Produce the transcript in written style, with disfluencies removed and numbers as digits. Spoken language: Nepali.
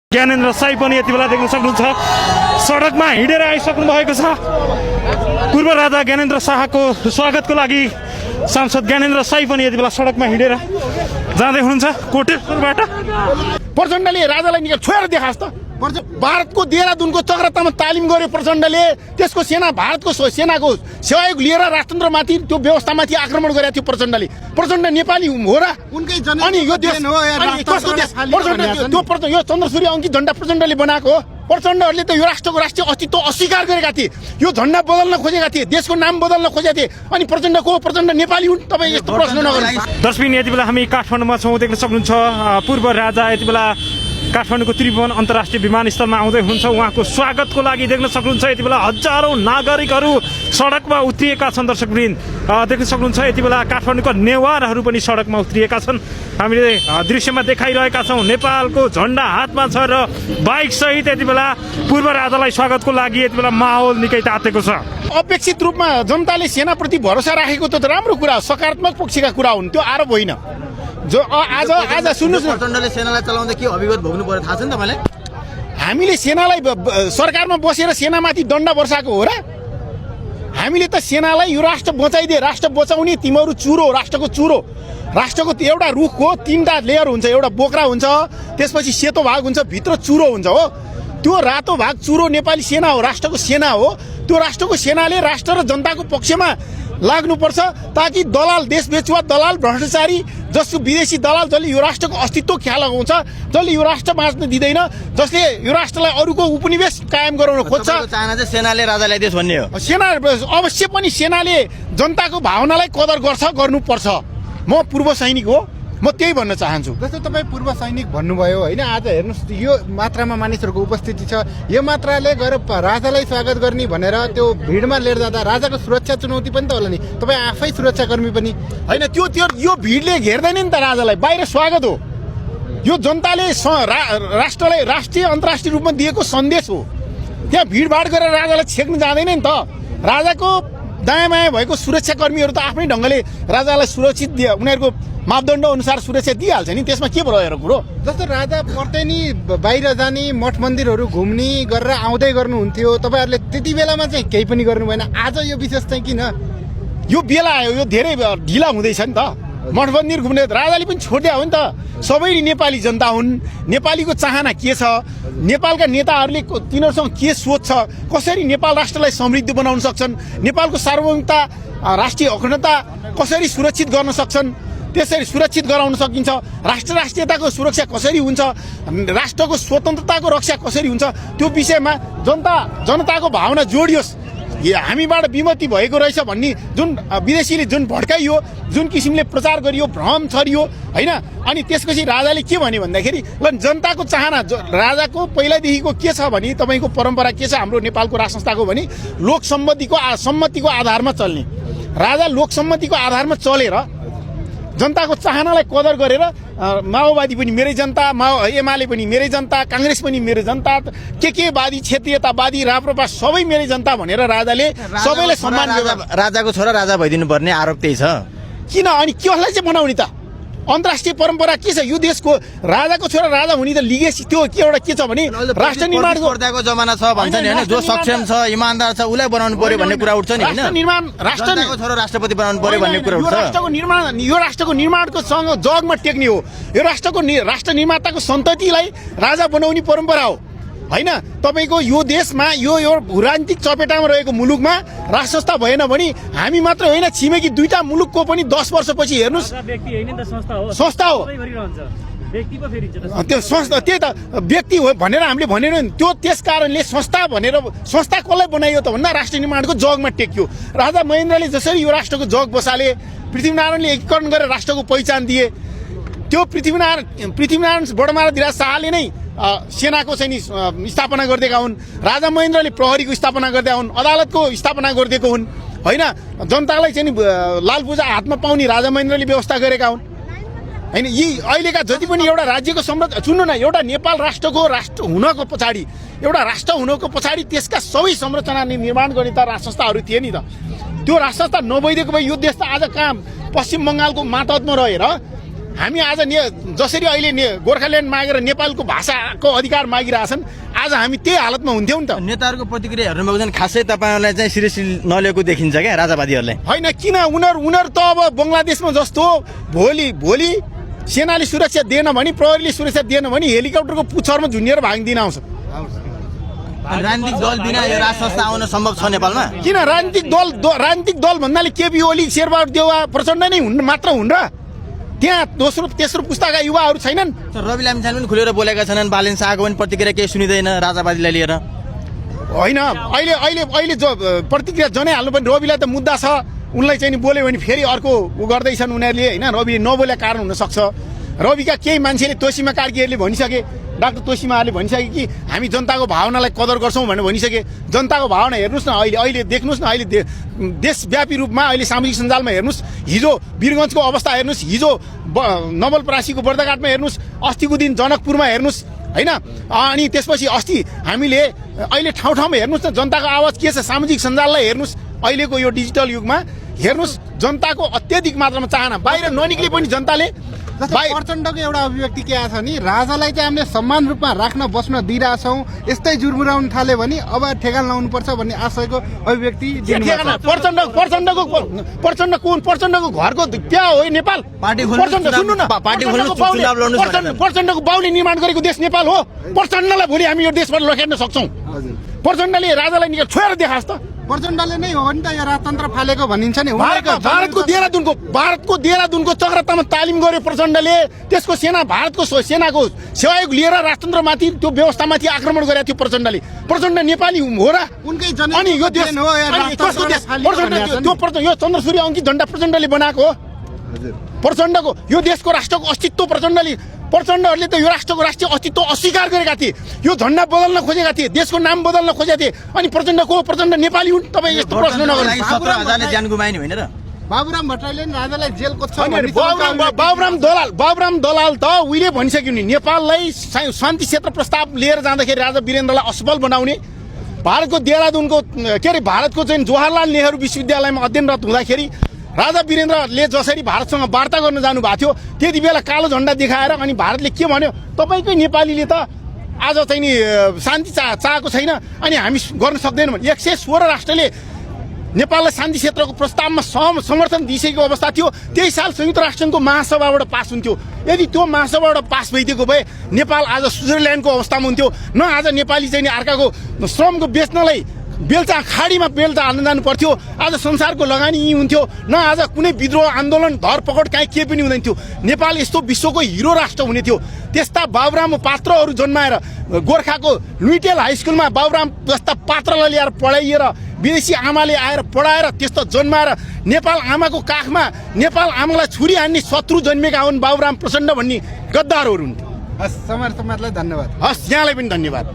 ज्ञानेन्द्र साई पनि यति बेला देख्न सक्नुहुन्छ सडकमा हिँडेर आइसक्नु भएको छ। पूर्व राजा ज्ञानेन्द्र शाहको स्वागतको लागि सांसद ज्ञानेन्द्र साई पनि यति बेला सडकमा हिँडेर जाँदै हुनुहुन्छ कोटेश्वरबाट। प्रचण्डले राजालाई निकाल छोएर देखास् त। भारतको देहरादूनको चक्रतामा तालिम गर्यो प्रचण्डले। त्यसको सेना भारतको सेनाको सहयोग लिएर राष्ट्रतन्त्रमाथि त्यो व्यवस्थामाथि आक्रमण गरेको थियो प्रचण्डले। प्रचण्ड नेपाली हो र उनकै अनि यो देश कस्तो देश प्रचण्ड यो चन्द्रसूर्य अङ्कित झण्डा प्रचण्डले बनाएको हो। प्रचण्डहरूले त यो राष्ट्रको राष्ट्रिय अस्तित्व अस्वीकार गरेका थिए। यो झण्डा बदल्न खोजेका थिए, देशको नाम बदल्न खोजेका थिए। अनि प्रचण्ड नेपाली हुन्? तपाईँ यस्तो प्रश्न नगर्नुहोस्। दर्शक यति बेला हामी काठमाडौँमा छौँ, देख्न सक्नुहुन्छ पूर्व राजा यति बेला काठमाडौँको त्रिभुवन अन्तर्राष्ट्रिय विमानस्थलमा आउँदै हुन्छ। उहाँको स्वागतको लागि देख्न सक्नुहुन्छ यति बेला हजारौँ नागरिकहरू सडकमा उत्रिएका छन्। दर्शकवृन्द देख्न सक्नुहुन्छ यति बेला काठमाडौँका नेवारहरू पनि सडकमा उत्रिएका छन्। हामीले दृश्यमा देखाइरहेका छौँ नेपालको झन्डा हातमा छ र बाइक सहित यति बेला पूर्व राजालाई स्वागतको लागि यति बेला माहौल निकै तातेको छ। अपेक्षित रूपमा जनताले सेनाप्रति भरोसा राखेको त राम्रो कुरा हो, सकारात्मक पक्षका कुरा हुन्, त्यो आरोप होइन। जो आज सुन्नुहोस् न, प्रचण्डले सेनालाई चलाउँदा के अभिगत भोग्नु पर्यो थाहा छ नि तपाईँलाई? हामीले सेनालाई सरकारमा बसेर सेनामाथि दण्ड वर्षाएको हो र? हामीले त सेनालाई यो राष्ट्र बचाइदिए, राष्ट्र बचाउने तिमीहरू चुरो, राष्ट्रको चुरो। राष्ट्रको एउटा रुखको तीनटा लेयर हुन्छ, एउटा बोक्रा हुन्छ, त्यसपछि सेतो भाग हुन्छ, भित्र चुरो हुन्छ हो। त्यो रातो भाग चुरो नेपाली सेना हो, राष्ट्रको सेना हो। त्यो राष्ट्रको सेनाले राष्ट्र र जनताको पक्षमा लाग्नुपर्छ, ताकि दलाल, देश बेचुवा दलाल, भ्रष्टाचारी जस्तो विदेशी दलाल जसले यो राष्ट्रको अस्तित्व ख्याल लगाउँछ, जसले यो राष्ट्र बाँच्न दिँदैन, जसले यो राष्ट्रलाई अरूको उपनिवेश कायम गराउन खोज्छ। चाहना चाहिँ सेनाले राजा ल्याइदियोस् भन्ने हो। सेना अवश्य पनि सेनाले जनताको भावनालाई कदर गर्नुपर्छ। म पूर्व सैनिक हो, म त्यही भन्न चाहन्छु। जस्तो तपाईँ पूर्व सैनिक भन्नुभयो होइन, आज हेर्नुहोस् यो मात्रामा मानिसहरूको उपस्थिति छ। यो मात्राले गएर राजालाई स्वागत गर्ने भनेर त्यो भिडमा लिएर जाँदा राजाको सुरक्षा चुनौती पनि त होला नि। तपाईँ आफै सुरक्षाकर्मी पनि होइन, त्यो यो भिडले घेर्दैन नि त राजालाई। बाहिर स्वागत हो, यो जनताले राष्ट्रलाई राष्ट्रिय अन्तर्राष्ट्रिय रूपमा दिएको सन्देश हो। त्यहाँ भिडभाड गरेर राजालाई छेक्न जाँदैन नि त। राजाको दायाँ बायाँ भएको सुरक्षाकर्मीहरू त आफ्नै ढङ्गले राजालाई सुरक्षित उनीहरूको मापदण्ड अनुसार सुरक्षा दिइहाल्छ नि, त्यसमा के भयो कुरो। जस्तो राजा पर्दैन बाहिर जाने, मठ मन्दिरहरू घुम्ने गरेर आउँदै गर्नुहुन्थ्यो, तपाईँहरूले त्यति बेलामा चाहिँ केही पनि गर्नु भएन। आज यो विशेष चाहिँ किन यो बेला आयो? यो धेरै ढिला हुँदैछ नि त। मठ मन्दिर घुम्ने राजाले पनि छोडिदिया हो नि त। सबै नेपाली जनता हुन्, नेपालीको चाहना के छ, नेपालका नेताहरूले तिनीहरूसँग के सोच छ, कसरी नेपाल राष्ट्रलाई समृद्ध बनाउन सक्छन्, नेपालको सार्वभौमिकता, राष्ट्रिय अखण्डता कसरी सुरक्षित गर्न सक्छन्, त्यसरी सुरक्षित गराउन सकिन्छ, राष्ट्रियताको सुरक्षा कसरी हुन्छ, राष्ट्रको स्वतन्त्रताको रक्षा कसरी हुन्छ, त्यो विषयमा जनताको भावना जोडियोस्। हामीबाट विमति भएको रहेछ भन्ने जुन विदेशीले जुन भड्काइयो, जुन किसिमले प्रचार गरियो, भ्रम छरियो होइन। अनि त्यसपछि राजाले के भन्यो भन्दाखेरि, ल जनताको चाहना राजाको पहिलादेखिको के छ भने, तपाईँको परम्परा के छ हाम्रो नेपालको राज संस्थाको भने लोकसम्मतिको आधारमा चल्ने। राजा लोकसम्मतिको आधारमा चलेर जनताको चाहनालाई कदर गरेर माओवादी पनि मेरै जनता, एमाले पनि मेरै जनता, काङ्ग्रेस पनि मेरै जनता, के वादी, क्षेत्रीयतावादी, राप्रपा सबै मेरै जनता भनेर राजाले सबैलाई सम्मान राजाको छोरा राजा भइदिनु पर्ने आरोप त्यही छ। किन अनि कसलाई चाहिँ बनाउने त? अन्तर्राष्ट्रिय परम्परा के छ? यो देशको राजाको छोरा राजा हुने त लिगेसी त्यो के एउटा के छ भने राष्ट्र निर्माणको जमाना छ भन्छ नि होइन। जो सक्षम छ, इमानदार छ, उसलाई बनाउनु पर्यो भन्ने कुरा उठ्छ नि होइन। राष्ट्रको छोरा राष्ट्रपति बनाउनु पर्यो भन्ने कुरा उठ्छ। यो राष्ट्रको निर्माणको सँग जगमा टेक्ने हो। यो राष्ट्र निर्माताको सन्ततिलाई राजा बनाउने परम्परा हो होइन। तपाईँको यो देशमा यो राजनीतिक चपेटामा रहेको मुलुकमा राज संस्था भएन भने हामी मात्र होइन, छिमेकी दुईटा मुलुकको पनि 10 वर्षपछि हेर्नुहोस् संस्था हो। त्यो संस्था त्यही त व्यक्ति हो भनेर हामीले भनेर त्यो त्यस कारणले संस्था भनेर संस्था कसलाई बनाइयो त भन्दा राष्ट्र निर्माणको जगमा टेक्यो। राजा महेन्द्रले जसरी यो राष्ट्रको जग बसाले, पृथ्वीनारायणले एकीकरण गरेर राष्ट्रको पहिचान दिए, त्यो पृथ्वीनारायण बडमाराधिराज शाहले नै सेनाको चाहिँ स्थापना गरिदिएका हुन्। राजा महेन्द्रले प्रहरीको स्थापना गरिदिएका हुन्, अदालतको स्थापना गरिदिएको हुन् होइन। जनतालाई चाहिँ लाल पूजा हातमा पाउने राजा महेन्द्रले व्यवस्था गरेका हुन् होइन। यी अहिलेका जति पनि एउटा राज्यको सुन्नु न, एउटा नेपाल राष्ट्रको राष्ट्र हुनको पछाडि, एउटा राष्ट्र हुनको पछाडि त्यसका सबै संरचना निर्माण गर्ने त राज संस्थाहरू थिए नि त। त्यो राज संस्था नभइदिएको भए यो देश त आज कहाँ पश्चिम बङ्गालको मातहतमा रहेर हामी आज जसरी अहिले गोर्खाल्यान्ड मागेर नेपालको भाषाको अधिकार मागिरहेछन् आज हामी त्यही हालतमा हुन्थ्यौँ नि त। नेताहरूको प्रतिक्रिया हेर्नुभएको छ भने खासै तपाईँहरूलाई चाहिँ सिरियसली नलिएको देखिन्छ क्या राजावादीहरूलाई। होइन किन उनीहरू त अब बङ्गलादेशमा जस्तो भोलि सेनाले सुरक्षा दिएन भने प्रहरीले सुरक्षा दिएन भने हेलिकप्टरको पुच्छरमा झुन्डिएर भागिदिन आउँछ। राजनीतिक दल बिना यो राज संस्था आउन सम्भव छ नेपालमा? किन राजनीतिक दल भन्नाले केपी ओली शेरबहादुर देउवा प्रचण्ड नै मात्र हुन् र? त्यहाँ तेस्रो पुस्ताका युवाहरू छैनन्? रवि लामिछाने पनि खुलेर बोलेका छन्, बालेन शाहको पनि प्रतिक्रिया केही सुनिँदैन राजावादीलाई लिएर। होइन अहिले जो प्रतिक्रिया जनाइहाल्नु पनि रविलाई त मुद्दा छ, उनलाई चाहिँ नि बोल्यो भने फेरि अर्को उ गर्दैछन् उनीहरूले होइन। रवि नबोलेको कारण हुनसक्छ। रविका केही मान्छेले तोसीमा कार्कीहरूले भनिसके, डाक्टर तोसीमाहरूले भनिसके कि हामी जनताको भावनालाई कदर गर्छौँ भनेर भनिसके। जनताको भावना हेर्नुहोस् न, अहिले देख्नुहोस् न, अहिले देशव्यापी रूपमा अहिले सामाजिक सञ्जालमा हेर्नुहोस्, हिजो वीरगञ्जको अवस्था हेर्नुहोस्, हिजो नवलपरासीको बर्दाघाटमा हेर्नुहोस्, अस्तिको दिन जनकपुरमा हेर्नुहोस् होइन। अनि त्यसपछि अस्ति हामीले अहिले ठाउँ ठाउँमा हेर्नुहोस् न जनताको आवाज के छ। सामाजिक सञ्जाललाई हेर्नुहोस्, अहिलेको यो डिजिटल युगमा हेर्नुहोस् जनताको अत्याधिक मात्रामा चाहना, बाहिर ननिक्ले पनि जनताले। प्रचण्डको एउटा अभिव्यक्ति के आछ नि, राजालाई चाहिँ हामीले सम्मान रूपमा राख्न बस्न दिइरहेछौँ, यस्तै जुर्मुराउन थाल्यो भने अब ठेगान लाउनुपर्छ भन्ने आशयको अभिव्यक्ति प्रचण्डको घरको त्यहाँ हो नेपाल। सुन्नु न, प्रचण्डको बाउले निर्माण गरेको देश नेपाल हो। प्रचण्डलाई भोलि हामी यो देशबाट लखेट्न सक्छौँ। प्रचण्डले राजालाई निकाल छोएर देखास् त। प्रचण्डले नै हो नि त यो राजतन्त्र फालेको भनिन्छ नि। भारतको देहरादुनको चक्रतामा तालिम गर्यो प्रचण्डले। त्यसको भारतको सेनाको सहयोग लिएर राजतन्त्रमाथि त्यो व्यवस्थामाथि आक्रमण गरेको थियो प्रचण्डले। प्रचण्ड नेपाली हो र? उनकै अनि यो देश यो चन्द्रसूर्य अङ्कित झन्डा प्रचण्डले बनाएको हो। प्रचण्डको यो देशको राष्ट्रको अस्तित्व प्रचण्डहरूले त यो राष्ट्रको राष्ट्रिय अस्तित्व अस्वीकार गरेका थिए। यो झन्डा बदल्न खोजेका थिए, देशको नाम बदल्न खोजेका थिए। अनि प्रचण्ड नेपाली हुन्? तपाईँ यस्तो प्रश्न नगर्नु। 17,000ले ज्यान गुमाइने होइन र? बाबुराम भट्टराईले राजालाई जेल कोच्छ। बाबुराम दलाल त उहिले भनिसक्यो नि, नेपाललाई शान्ति क्षेत्र प्रस्ताव लिएर जाँदाखेरि राजा वीरेन्द्रलाई असफल बनाउने। भारतको देहरादुनको भारतको चाहिँ जवाहरलाल नेहरू विश्वविद्यालयमा अध्ययनरत हुँदाखेरि राजा वीरेन्द्रले जसरी भारतसँग वार्ता गर्न जानु भएको थियो त्यति बेला कालो झन्डा देखाएर अनि भारतले के भन्यो, तपाईँकै नेपालीले त आज चाहिँ नि शान्ति चाहेको छैन अनि हामी गर्न सक्दैनौँ। 116 राष्ट्रले नेपाललाई शान्ति क्षेत्रको प्रस्तावमा समर्थन दिइसकेको अवस्था थियो। त्यही साल संयुक्त राष्ट्रसङ्घको महासभाबाट पास हुन्थ्यो। यदि त्यो महासभाबाट पास भइदिएको भए नेपाल आज स्विजरल्यान्डको अवस्थामा हुन्थ्यो। न आज नेपाली चाहिँ अर्काको श्रमको बेच्नलाई बेल्चा खाडीमा बेल्चा हाल्न जानु पर्थ्यो। आज संसारको लगानी यहीँ हुन्थ्यो। न आज कुनै विद्रोह आन्दोलन धरपकड काहीँ के पनि हुँदैन थियो। नेपाल यस्तो विश्वको हिरो राष्ट्र हुने थियो। त्यस्ता बाबुराम पात्रहरू जन्माएर गोर्खाको लुइटेल हाई स्कुलमा बाबुराम जस्ता पात्रलाई ल्याएर पढाइएर विदेशी आमाले आएर पढाएर त्यस्तो जन्माएर नेपाल आमाको काखमा नेपाल आमालाई छुरी हान्ने शत्रु जन्मेका हुन् बाबुराम प्रचण्ड भन्ने गद्दारहरू हुन्थ्यो। हस्, समाजलाई धन्यवाद। हस्, यहाँलाई पनि धन्यवाद।